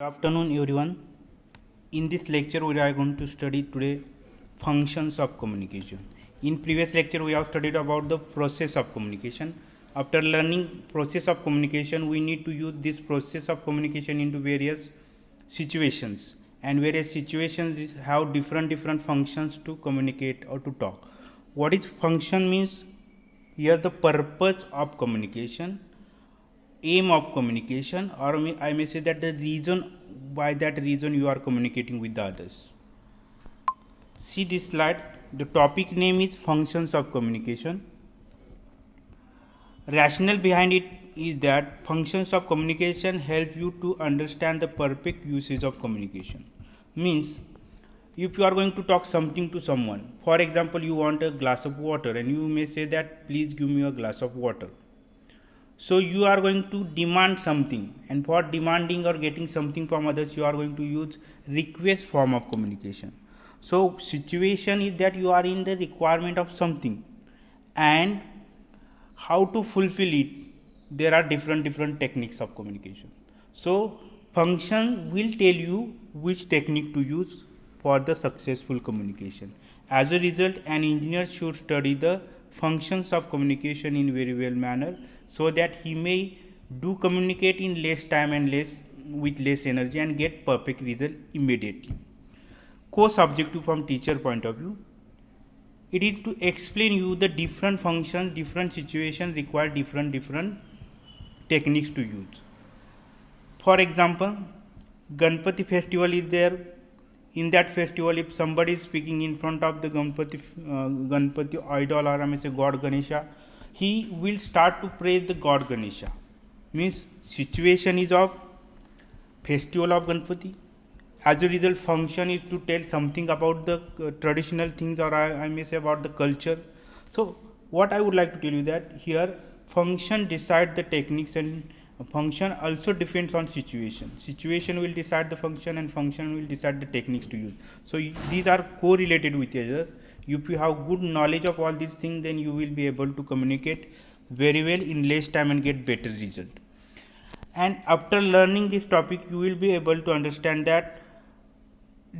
Good afternoon, everyone. In this lecture, we are going to study today functions of communication. In previous lecture, we have studied about the process of communication. After learning process of communication, we need to use this process of communication into various situations, and various situations have different functions to communicate or to talk. What is function means? Here the purpose of communication, aim of communication, or I may say that the reason, by that reason you are communicating with the others. See this slide. The topic name is functions of communication. Rationale behind it is that functions of communication help you to understand the perfect usage of communication. Means, if you are going to talk something to someone, for example, you want a glass of water and you may say that please give me a glass of water. So you are going to demand something, and for demanding or getting something from others, you are going to use request form of communication. So situation is that you are in the requirement of something, and how to fulfill it, there are different techniques of communication. So function will tell you which technique to use for the successful communication. As a result, an engineer should study the functions of communication in very well manner, so that he may do communicate in less time and with less energy and get perfect result immediately. Course objective from teacher point of view, it is to explain you the different functions, different situations require different techniques to use. For example, Ganpati festival is there. In that festival, if somebody is speaking in front of the Ganpati idol, or I may say God Ganesha, he will start to praise the God Ganesha. Means situation is of festival of Ganpati. As a result, function is to tell something about the traditional things, or I may say about the culture. So what I would like to tell you that here function decide the techniques, and function also depends on situation. Situation will decide the function, and function will decide the techniques to use. So these are correlated with each other. If you have good knowledge of all these things, then you will be able to communicate very well in less time and get better result. And after learning this topic, you will be able to understand that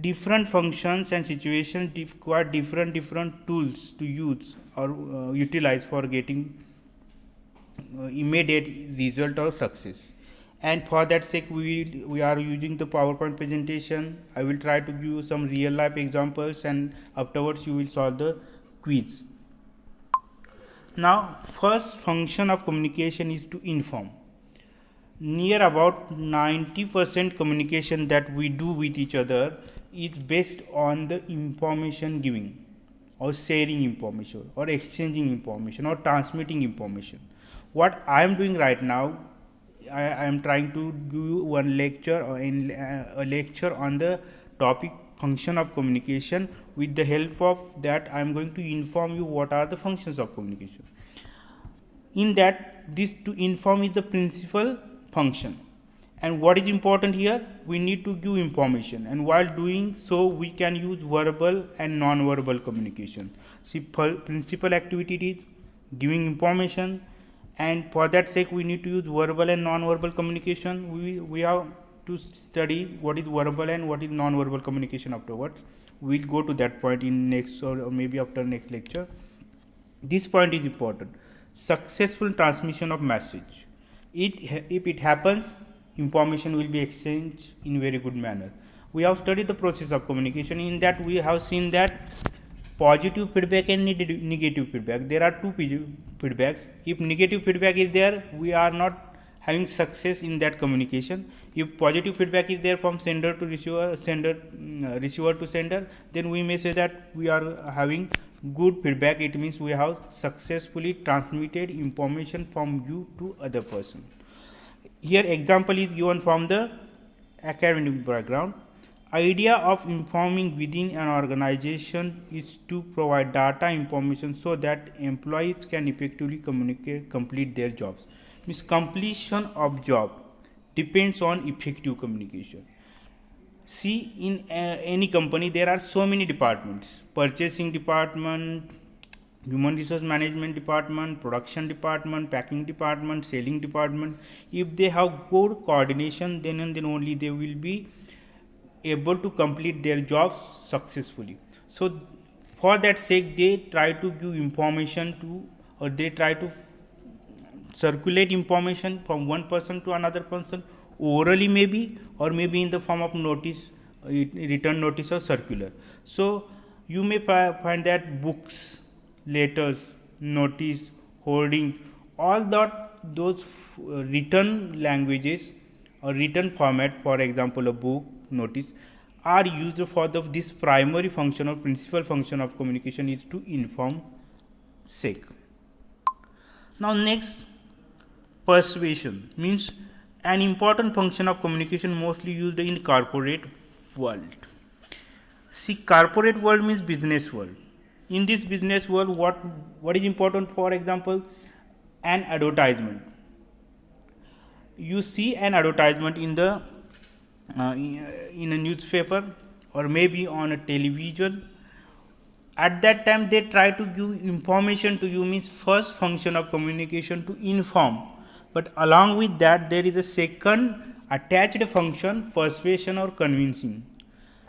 different functions and situations require different tools to use or utilize for getting immediate result or success. And for that sake, we are using the PowerPoint presentation. I will try to give you some real life examples, and afterwards you will solve the quiz. Now, first function of communication is to inform. Near about 90% communication that we do with each other is based on the information giving, or sharing information, or exchanging information, or transmitting information. What I am doing right now, I am trying to give you one lecture, or a lecture on the topic function of communication. With the help of that, I am going to inform you what are the functions of communication. In that, this to inform is the principal function. And what is important here, we need to give information, and while doing so, we can use verbal and non-verbal communication. See, principal activity is giving information, and for that sake we need to use verbal and non-verbal communication. We have to study what is verbal and what is non-verbal communication afterwards. We will go to that point in next, or maybe after next lecture. This point is important. Successful transmission of message, if it happens, information will be exchanged in very good manner. We have studied the process of communication. In that, we have seen that positive feedback and negative feedback. There are two feedbacks. If negative feedback is there, we are not having success in that communication. If positive feedback is there from sender to receiver, receiver to sender, then we may say that we are having good feedback. It means we have successfully transmitted information from you to other person. Here example is given from the academic background. Idea of informing within an organization is to provide data information so that employees can effectively complete their jobs. Means completion of job depends on effective communication. See, in any company there are so many departments: purchasing department, human resource management department, production department, packing department, selling department. If they have good coordination, then and then only they will be able to complete their jobs successfully. So for that sake, they try to give information to, or they try to circulate information from one person to another person, orally maybe, or maybe in the form of notice, written notice or circular. So you may find that books, letters, notice, hoardings, all that those written languages or written format, for example a book, notice, are used for this primary function or principal function of communication is to inform sake. Now next, persuasion means an important function of communication mostly used in corporate world. See, corporate world means business world. In this business world, what is important? For example, an advertisement. You see an advertisement in the in a newspaper or maybe on a television. At that time, they try to give information to you, means first function of communication to inform. But along with that, there is a second attached function, persuasion or convincing.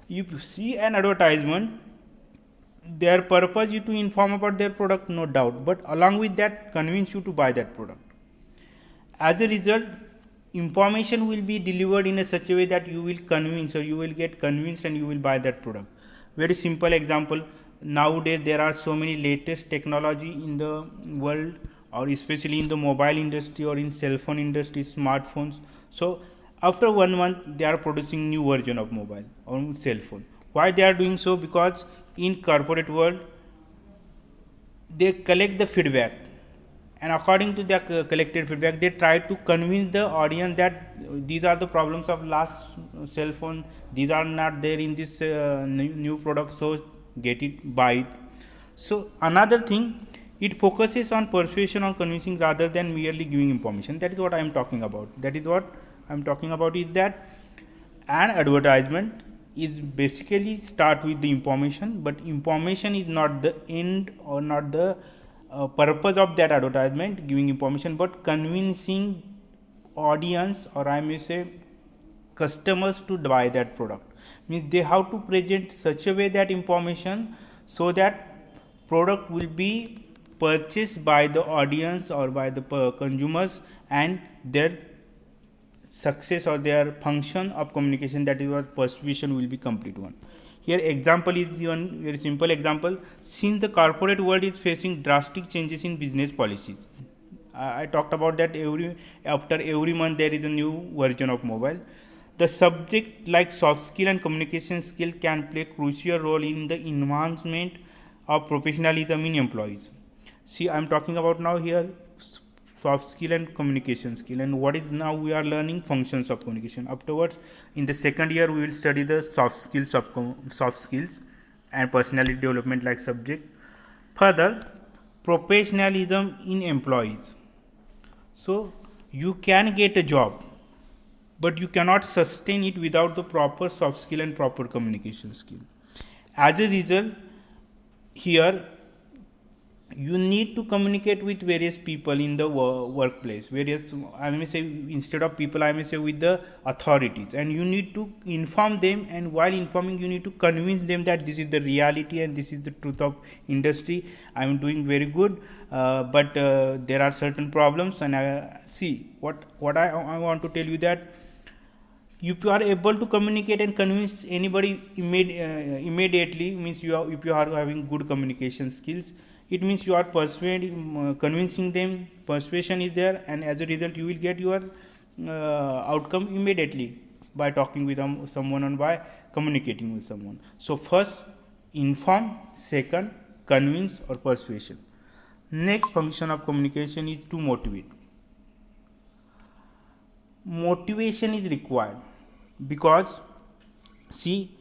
If you see an advertisement, their purpose is to inform about their product, no doubt, but along with that, convince you to buy that product. As a result, information will be delivered in a such a way that you will convince, or you will get convinced and you will buy that product. Very simple example, nowadays there are so many latest technology in the world, or especially in the mobile industry or in cell phone industry, smartphones. So after 1 month they are producing new version of mobile or cell phone. Why they are doing so? Because in corporate world they collect the feedback, and according to the collected feedback, they try to convince the audience that these are the problems of last cell phone, these are not there in this new product, so get it, buy it. So another thing, it focuses on persuasion or convincing rather than merely giving information. That is what I am talking about. That is what I am talking about, is that an advertisement is basically start with the information, but information is not the end or not the purpose of that advertisement, giving information, but convincing audience, or I may say customers, to buy that product. Means they have to present such a way that information so that product will be purchased by the audience or by the consumers, and their success or their function of communication, that is what persuasion, will be complete one. Here example is one very simple example. Since the corporate world is facing drastic changes in business policies, I talked about that after every month there is a new version of mobile. The subject like soft skill and communication skill can play crucial role in the advancement of professionalism in employees. See, I am talking about now here soft skill and communication skill, and what is now we are learning functions of communication. Afterwards, in the second year, we will study the soft skills and personality development like subject. Further, professionalism in employees. So you can get a job, but you cannot sustain it without the proper soft skill and proper communication skill. As a result, here you need to communicate with various people in the workplace, various, I may say, instead of people, I may say with the authorities, and you need to inform them, and while informing you need to convince them that this is the reality and this is the truth of industry. I am doing very good, but there are certain problems, and see what I want to tell you, that if you are able to communicate and convince anybody immediately, means if you are having good communication skills, it means you are convincing them, persuasion is there, and as a result you will get your outcome immediately by talking with someone and by communicating with someone. So first inform, second convince or persuasion. Next function of communication is to motivate. Motivation is required because, see,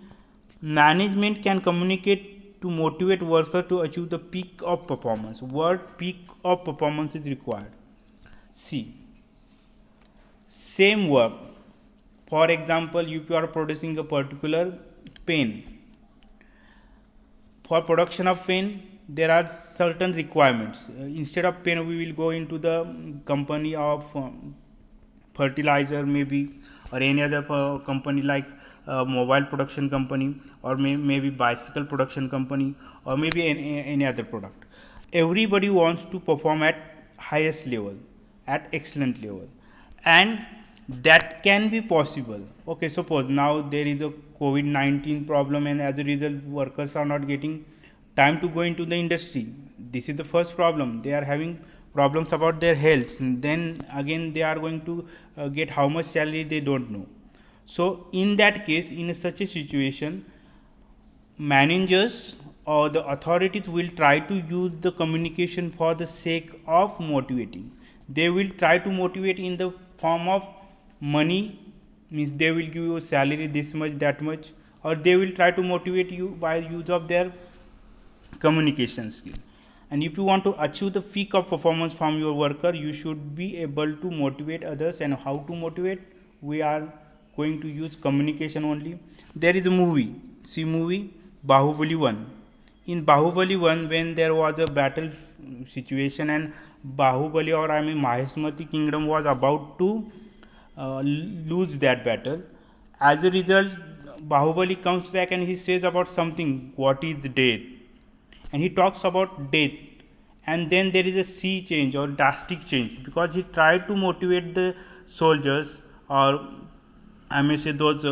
management can communicate to motivate workers to achieve the peak of performance. Word peak of performance is required. See, same work, for example, if you are producing a particular pen, for production of pen there are certain requirements. Instead of pen, we will go into the company of fertilizer maybe, or any other company like mobile production company, or maybe bicycle production company, or maybe any other product. Everybody wants to perform at highest level, at excellent level, and that can be possible. Okay, suppose now there is a COVID-19 problem, and as a result workers are not getting time to go into the industry. This is the first problem. They are having problems about their health, and then again they are going to get how much salary they don't know. So in that case, in such a situation, managers or the authorities will try to use the communication for the sake of motivating. They will try to motivate in the form of money, means they will give you a salary this much, that much, or they will try to motivate you by use of their communication skill. And if you want to achieve the peak of performance from your worker, you should be able to motivate others. And how to motivate? We are going to use communication only. There is a movie, see movie Bahubali 1. In Bahubali 1, when there was a battle situation and Bahubali, or I mean Mahesmati kingdom, was about to lose that battle. As a result, Bahubali comes back and he says about something, what is death? And he talks about death, and then there is a sea change or drastic change, because he tried to motivate the soldiers, or I may say those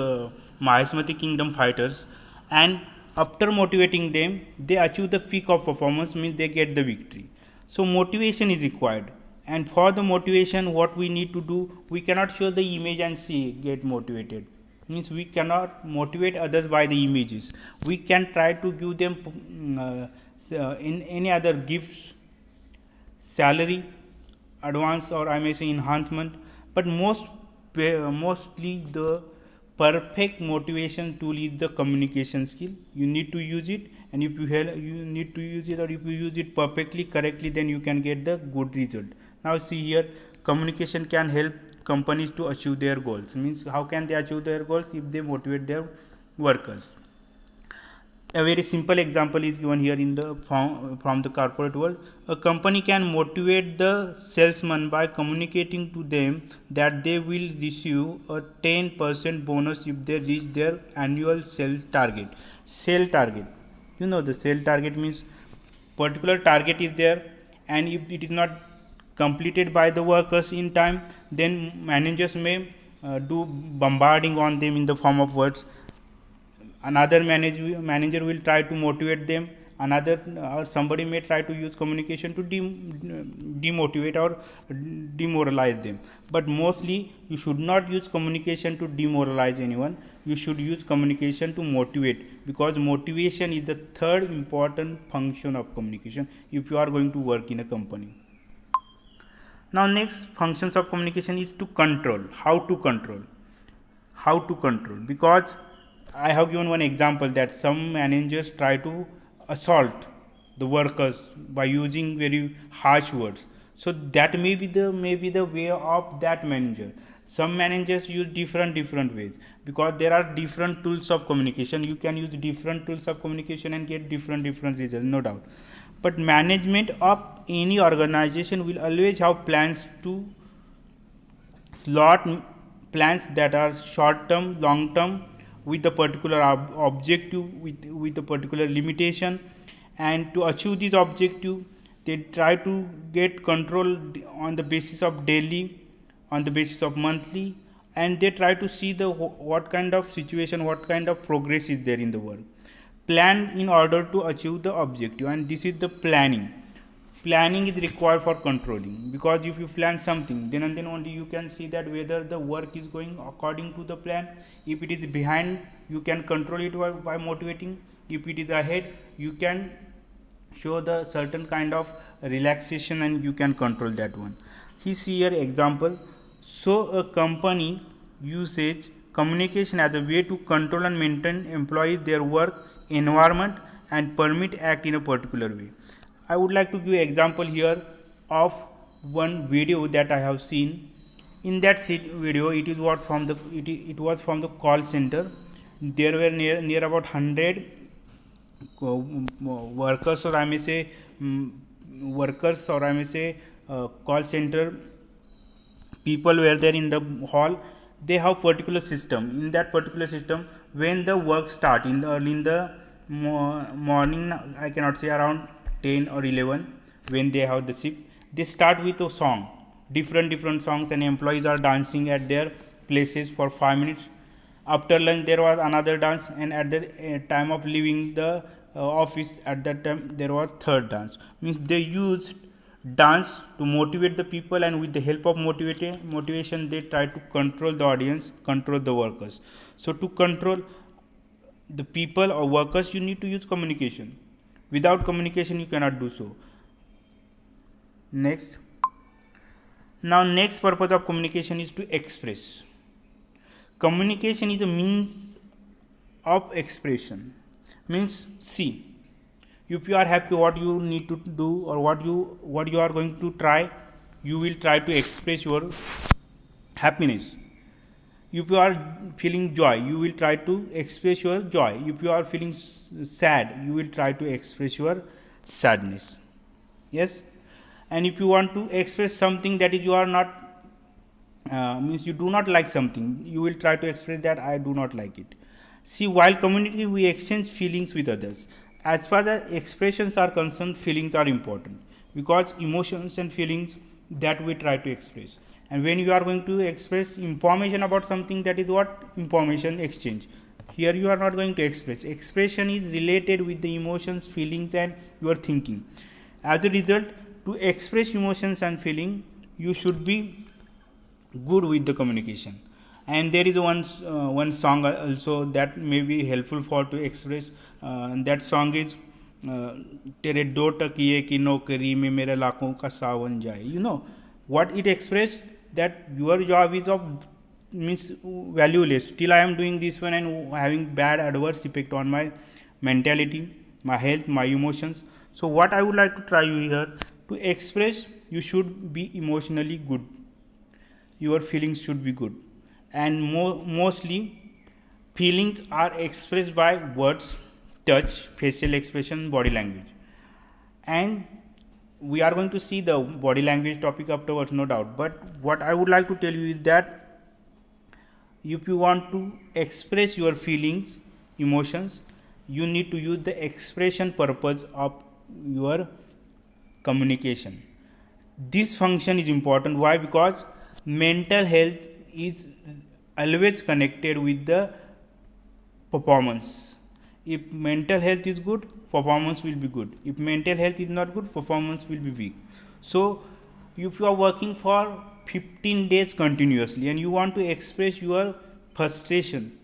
Mahesmati kingdom fighters, and after motivating them, they achieve the peak of performance, means they get the victory. So motivation is required, and for the motivation, what we need to do, we cannot show the image and see get motivated. Means we cannot motivate others by the images. We can try to give them in any other gifts, salary, advance, or I may say enhancement, but mostly the perfect motivation tool is the communication skill. You need to use it, and if you need to use it, or if you use it perfectly, correctly, then you can get the good result. Now see here, communication can help companies to achieve their goals. Means how can they achieve their goals? If they motivate their workers. A very simple example is given here in the from the corporate world. A company can motivate the salesman by communicating to them that they will receive a 10% bonus if they reach their annual sales target. Sale target. You know, the sale target means particular target is there, and if it is not completed by the workers in time, then managers may do bombarding on them in the form of words. Another manager will try to motivate them. Another or somebody may try to use communication to demotivate or demoralize them. But mostly you should not use communication to demoralize anyone. You should use communication to motivate, because motivation is the third important function of communication if you are going to work in a company. Now next functions of communication is to control. How to control? How to control? Because I have given one example that some managers try to assault the workers by using very harsh words. So that may be the way of that manager. Some managers use different ways, because there are different tools of communication. You can use different tools of communication and get different results, no doubt. But management of any organization will always have plans to slot plans that are short term, long term, with the particular objective, with the particular limitation, and to achieve this objective, they try to get control on the basis of daily, on the basis of monthly, and they try to see the what kind of situation, what kind of progress is there in the work. Plan in order to achieve the objective, and this is the planning. Planning is required for controlling, because if you plan something, then and then only you can see that whether the work is going according to the plan. If it is behind, you can control it by motivating. If it is ahead, you can show the certain kind of relaxation, and you can control that one. Here example. So a company uses communication as a way to control and maintain employees, their work environment, and permit act in a particular way. I would like to give an example here of one video that I have seen. In that video, it was from the call center. There were near about 100 workers, or I may say workers, or I may say call center people were there in the hall. They have particular system. In that particular system, when the work start in the early in the morning, I cannot say around 10 or 11, when they have the shift, they start with a song, different songs, and employees are dancing at their places for 5 minutes. After lunch there was another dance, and at the time of leaving the office, at that time there was third dance. Means they used dance to motivate the people, and with the help of motivation they try to control the audience, control the workers. So to control the people or workers, you need to use communication. Without communication you cannot do so. Next, now next purpose of communication is to express. Communication is a means of expression. Means, see, if you are happy, what you need to do, or what you are going to try, you will try to express your happiness. If you are feeling joy, you will try to express your joy. If you are feeling sad, you will try to express your sadness. Yes. And if you want to express something that is you are not, means you do not like something, you will try to express that I do not like it. See, while communicating, we exchange feelings with others. As far as expressions are concerned, feelings are important, because emotions and feelings that we try to express. And when you are going to express information about something, that is what information exchange. Here you are not going to express. Expression is related with the emotions, feelings, and your thinking. As a result, to express emotions and feeling, you should be good with the communication. And there is one song also that may be helpful for to express. That song is तेरे दो टकिए की नौकरी में मेरे लाखों का सावन जाए. You know what it express? That your job is of means valueless. Still I am doing this one and having bad adverse effect on my mentality, my health, my emotions. So what I would like to try you here to express, you should be emotionally good. Your feelings should be good, and mostly feelings are expressed by words, touch, facial expression, body language. And we are going to see the body language topic afterwards, no doubt. But what I would like to tell you is that if you want to express your feelings, emotions, you need to use the expression purpose of your communication. This function is important. Why? Because mental health is always connected with the performance. If mental health is good, performance will be good. If mental health is not good, performance will be weak. So if you are working for 15 days continuously and you want to express your frustration,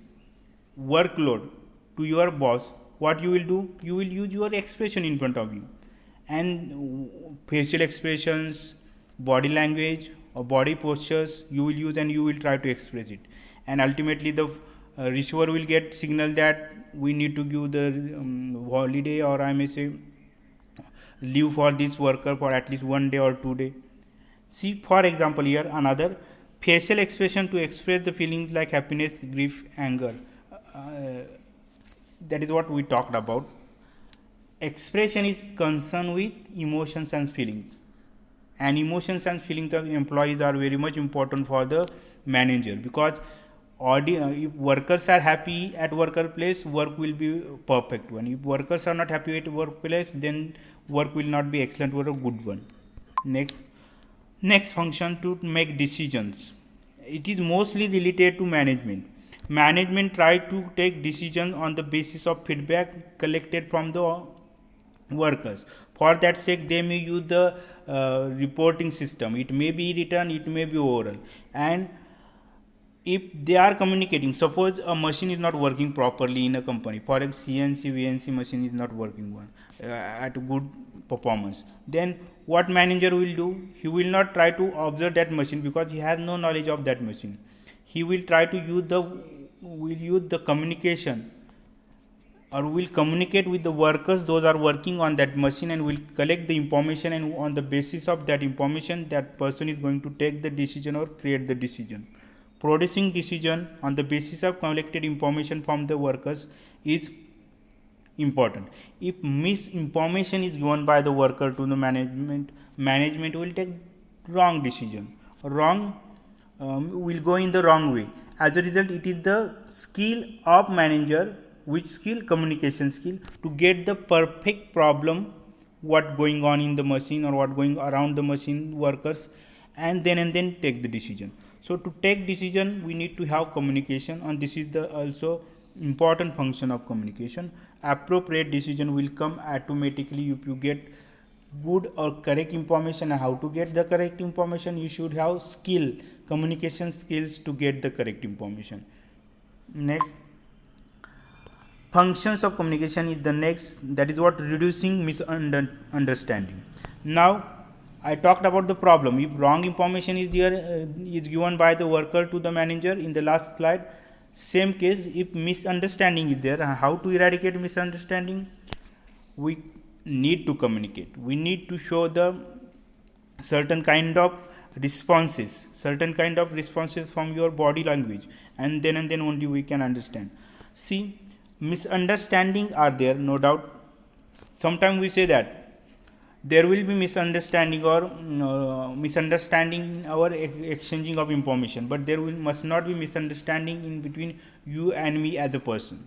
workload to your boss, what you will do? You will use your expression in front of you, and facial expressions, body language, or body postures you will use, and you will try to express it. And ultimately the receiver will get signal that we need to give the holiday, or I may say leave for this worker for at least 1 day or 2 days. See, for example, here another facial expression to express the feelings like happiness, grief, anger. That is what we talked about. Expression is concerned with emotions and feelings, and emotions and feelings of employees are very much important for the manager, because if workers are happy at worker place, work will be perfect one. If workers are not happy at workplace, then work will not be excellent or a good one. Next function, to make decisions. It is mostly related to management. Management try to take decisions on the basis of feedback collected from the workers. For that sake, they may use the reporting system. It may be written, it may be oral. And if they are communicating, suppose a machine is not working properly in a company, for example CNC VNC machine is not working one at a good performance, then what manager will do? He will not try to observe that machine, because he has no knowledge of that machine. He will try to use the communication, or will communicate with the workers those are working on that machine, and will collect the information, and on the basis of that information that person is going to take the decision or create the decision. Producing decision on the basis of collected information from the workers is important. If misinformation is given by the worker to the management will take wrong decision, will go in the wrong way. As a result, it is the skill of manager, which skill, communication skill, to get the perfect problem what going on in the machine or what going around the machine workers, and then take the decision. So to take decision we need to have communication, and this is the also important function of communication. Appropriate decision will come automatically if you get good or correct information. And how to get the correct information? You should have skill, communication skills to get the correct information. Next, functions of communication is the next, that is what, reducing misunderstanding. Now I talked about the problem. If wrong information is there, is given by the worker to the manager in the last slide. Same case, if misunderstanding is there, how to eradicate misunderstanding? We need to communicate. We need to show the certain kind of responses from your body language, and then only we can understand. See, misunderstanding are there, no doubt. Sometimes we say that there will be misunderstanding or misunderstanding in our exchanging of information, but there must not be misunderstanding in between you and me as a person.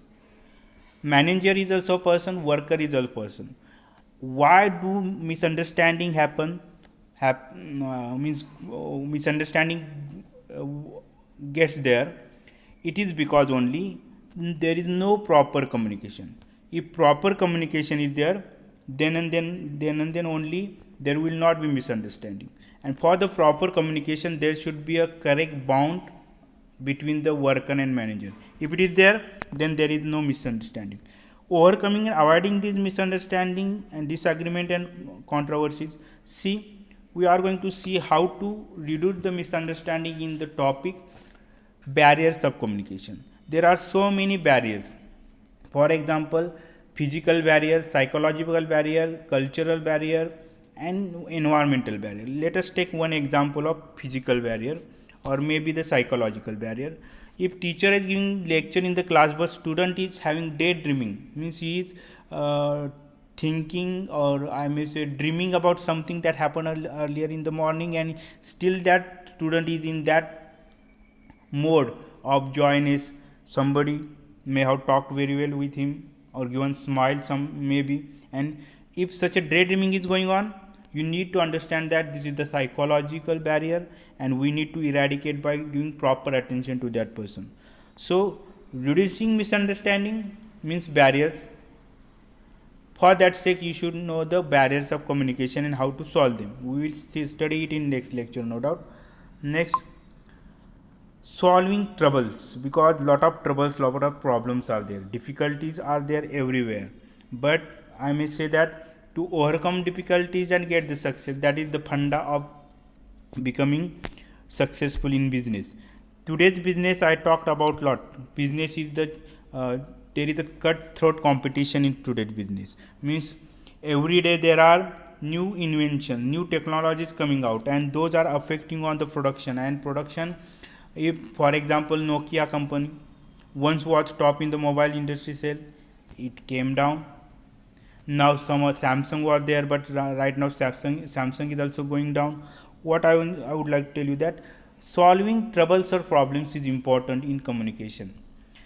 Manager is also a person, worker is also a person. Why do misunderstanding happen? Misunderstanding gets there. It is because only there is no proper communication. If proper communication is there, then only there will not be misunderstanding. And for the proper communication, there should be a correct bond between the worker and manager. If it is there, then there is no misunderstanding. Overcoming and avoiding this misunderstanding and disagreement and controversies. See, we are going to see how to reduce the misunderstanding in the topic barriers of communication. There are so many barriers. For example, physical barrier, psychological barrier, cultural barrier, and environmental barrier. Let us take one example of physical barrier or maybe the psychological barrier. If teacher is giving lecture in the class but student is having daydreaming, means he is thinking, or I may say dreaming about something that happened earlier in the morning, and still that student is in that mode of joyness. Somebody may have talked very well with him or given smile some maybe, and if such a daydreaming is going on, you need to understand that this is the psychological barrier and we need to eradicate by giving proper attention to that person. So reducing misunderstanding means barriers. For that sake, you should know the barriers of communication and how to solve them. We will study it in next lecture, no doubt. Next, solving troubles, because lot of troubles, lot of problems are there, difficulties are there everywhere, but I may say that to overcome difficulties and get the success, that is the funda of becoming successful in business. Today's business I talked about lot. Business is the there is a cutthroat competition in today's business. Means every day there are new invention, new technologies coming out, and those are affecting on the production. And production, if for example Nokia company once was top in the mobile industry sale, it came down. Now some Samsung was there, but right now Samsung is also going down. What I would like to tell you that solving troubles or problems is important in communication,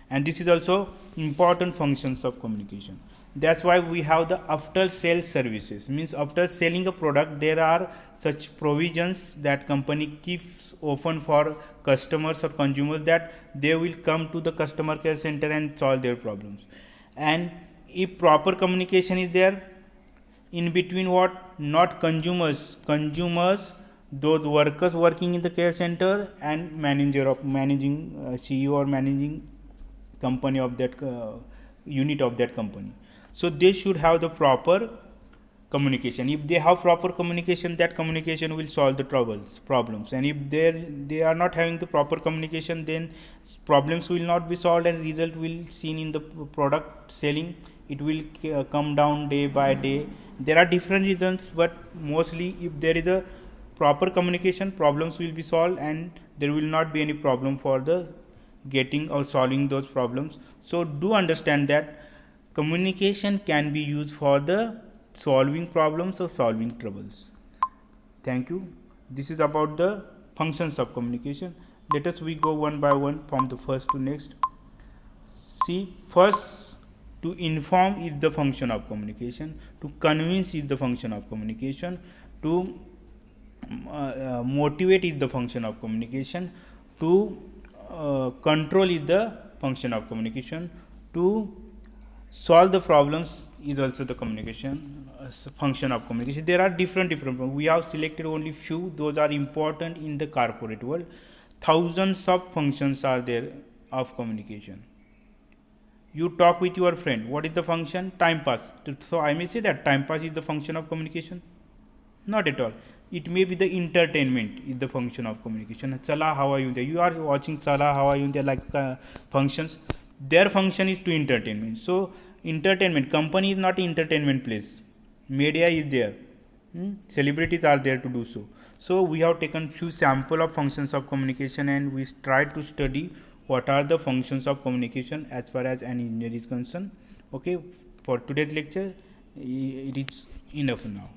and this is also important functions of communication. That's why we have the after sales services. Means after selling a product, there are such provisions that company keeps open for customers or consumers, that they will come to the customer care center and solve their problems. And if proper communication is there in between, what, not consumers, those workers working in the care center, and managing CEO or managing company of that unit of that company. So they should have the proper communication. If they have proper communication, that communication will solve the problems. And if they are not having the proper communication, then problems will not be solved and result will seen in the product selling. It will come down day by day. There are different reasons, but mostly if there is a proper communication, problems will be solved and there will not be any problem for the getting or solving those problems. So do understand that communication can be used for the solving problems or solving troubles. Thank you. This is about the functions of communication. Let us we go one by one from the first to next. See, first, to inform is the function of communication, to convince is the function of communication, to motivate is the function of communication, to control is the function of communication, to solve the problems is also the communication function of communication. There are different we have selected only few, those are important in the corporate world. Thousands of functions are there of communication. You talk with your friend, what is the function? Time pass. So I may say that time pass is the function of communication? Not at all. It may be the entertainment is the function of communication. Chala how are you there? You are watching Chala how are you there, like functions. Their function is to entertainment. So entertainment, company is not entertainment place. Media is there. Celebrities are there to do so. So we have taken few sample of functions of communication and we tried to study what are the functions of communication as far as an engineer is concerned. Okay, for today's lecture it is enough now.